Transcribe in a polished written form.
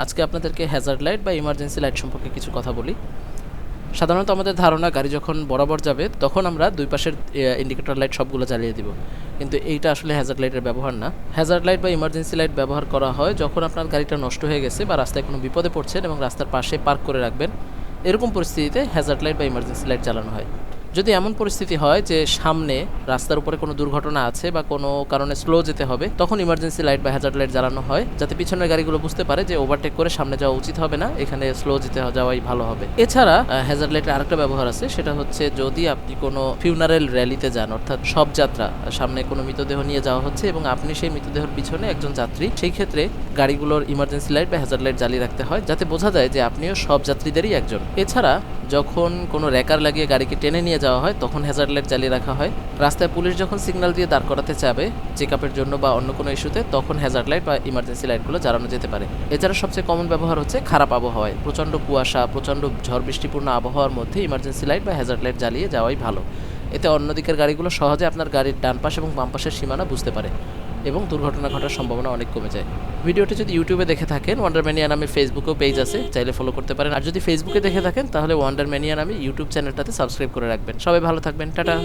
আজকে আপনাদেরকে Hazard light বা ইমার্জেন্সি লাইট সম্পর্কে কিছু কথা বলি। সাধারণত আমাদের ধারণা গাড়ি যখন বরাবর যাবে তখন আমরা দুই পাশের ইন্ডিকেটর লাইট সবগুলো জ্বালিয়ে দিব, কিন্তু এইটা আসলে হ্যাজার্ড লাইটের ব্যবহার না। হ্যাজার্ড লাইট বা ইমার্জেন্সি লাইট ব্যবহার করা হয় যখন আপনার গাড়িটা নষ্ট হয়ে গেছে বা রাস্তায় কোনো বিপদে পড়ছেন এবং রাস্তার পাশে পার্ক করে রাখবেন, এরকম পরিস্থিতিতে হ্যাজার্ড লাইট বা ইমার্জেন্সি লাইট জ্বালানো হয়। যদি এমন পরিস্থিতি হয় যে সামনে রাস্তার উপরে কোনো দুর্ঘটনা আছে বা কোনো কারণে স্লো যেতে হবে, তখন ইমার্জেন্সি লাইট বা হ্যাজার্ড লাইট জ্বালানো হয়, যাতে পিছনের গাড়িগুলো বুঝতে পারে যে ওভারটেক করে সামনে যাওয়া উচিত হবে না, এখানে স্লো যেতে যাওয়াই ভালো হবে। এছাড়া হ্যাজার্ড লাইটের আরেকটা ব্যবহার আছে, সেটা হচ্ছে যদি আপনি কোনো ফিউনারেল র্যালিতে যান, অর্থাৎ শবযাত্রা, সামনে কোনো মৃতদেহ নিয়ে যাওয়া হচ্ছে এবং আপনি সেই মৃতদেহের পিছনে একজন যাত্রী, সেই ক্ষেত্রে গাড়িগুলোর ইমার্জেন্সি লাইট বা হ্যাজার্ড লাইট জ্বালিয়ে রাখতে হয়, যাতে বোঝা যায় যে আপনিও সব যাত্রীদেরই একজন। এছাড়া যখন কোনো র্যাকার লাগিয়ে গাড়িকে টেনে নিয়ে যাওয়া হয় তখন হ্যাজার্ড লাইট জ্বালিয়ে রাখা হয়। রাস্তায় পুলিশ যখন সিগন্যাল দিয়ে দাঁড় করাতে চাবে চেক আপের জন্য বা অন্য কোনো ইস্যুতে, তখন হ্যাজার্ড লাইট বা ইমার্জেন্সি লাইটগুলো জ্বালানো যেতে পারে। এছাড়া সবচেয়ে কমন ব্যবহার হচ্ছে খারাপ আবহাওয়ায়, প্রচণ্ড কুয়াশা, প্রচণ্ড ঝড় বৃষ্টিপূর্ণ আবহাওয়ার মধ্যে ইমার্জেন্সি লাইট বা হ্যাজার্ড লাইট জ্বালিয়ে যাওয়াই ভালো। এতে অন্য দিকের গাড়িগুলো সহজে আপনার গাড়ির ডান পাশ এবং বাম পাশের সীমানা বুঝতে পারে এবং দুর্ঘটনা ঘটার সম্ভাবনা অনেক কমে যায়। ভিডিওটি যদি ইউটিউবে দেখে থাকেন, ওয়ান্ডার ম্যানিয়া নামে ফেসবুকেও পেজ আছে, চাইলে ফলো করতে পারেন। আর যদি ফেসবুকে দেখে থাকেন তাহলে ওয়ান্ডার ম্যানিয়া নামে ইউটিউব চ্যানেলটাতে সাবস্ক্রাইব করে রাখবেন। সবাই ভালো থাকবেন, টাটা।